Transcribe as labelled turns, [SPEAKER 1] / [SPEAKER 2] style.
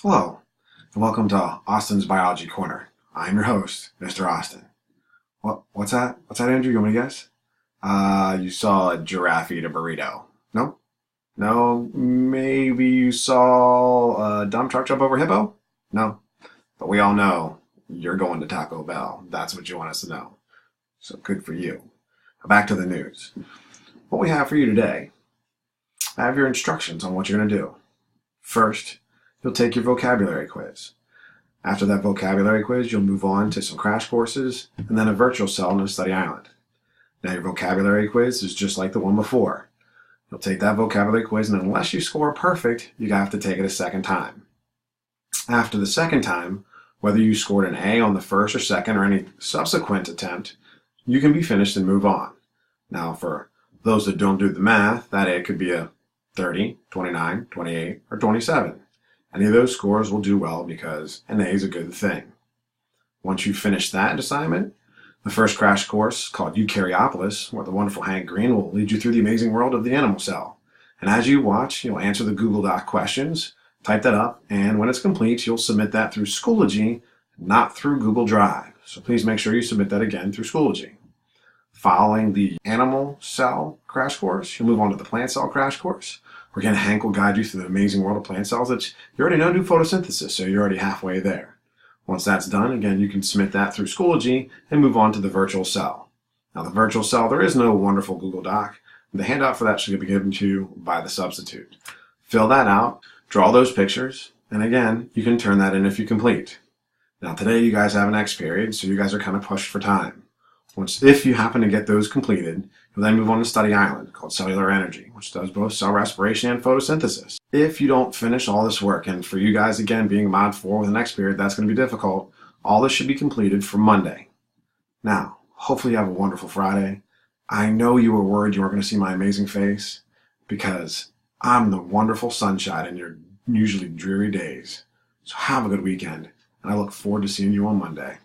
[SPEAKER 1] Hello, and welcome to Austin's Biology Corner. I'm your host, Mr. Austin. What's that? What's that, Andrew? You want me to guess? You saw a giraffe eat a burrito. No? No? Maybe you saw a dump truck jump over a hippo? No? But we all know you're going to Taco Bell. That's what you want us to know. So good for you. Now back to the news. What we have for you today, I have your instructions on what you're going to do. First, you'll take your vocabulary quiz. After that vocabulary quiz, you'll move on to some crash courses and then a virtual cell on a study island. Now, your vocabulary quiz is just like the one before. You'll take that vocabulary quiz, and unless you score perfect, you have to take it a second time. After the second time, whether you scored an A on the first or second or any subsequent attempt, you can be finished and move on. Now, for those that don't do the math, that A could be a 30, 29, 28, or 27. Any of those scores will do well because an A is a good thing. Once you finish that assignment, the first crash course, called Eukaryopolis, where the wonderful Hank Green will lead you through the amazing world of the animal cell. And as you watch, you'll answer the Google Doc questions, type that up, and when it's complete, you'll submit that through Schoology, not through Google Drive. So please make sure you submit that again through Schoology. Following the animal cell crash course, you'll move on to the plant cell crash course. Again, Hank will guide you through the amazing world of plant cells that you already know do photosynthesis, so you're already halfway there. Once that's done, again, you can submit that through Schoology and move on to the virtual cell. Now, the virtual cell, there is no wonderful Google Doc. The handout for that should be given to you by the substitute. Fill that out, draw those pictures, and again, you can turn that in if you complete. Now, today you guys have an X period, so you guys are kind of pushed for time. If you happen to get those completed, you'll then move on to study island called cellular energy, which does both cell respiration and photosynthesis. If you don't finish all this work, and for you guys, again, being mod 4 with the next period, that's going to be difficult, all this should be completed for Monday. Now, hopefully you have a wonderful Friday. I know you were worried you weren't going to see my amazing face because I'm the wonderful sunshine in your usually dreary days. So have a good weekend, and I look forward to seeing you on Monday.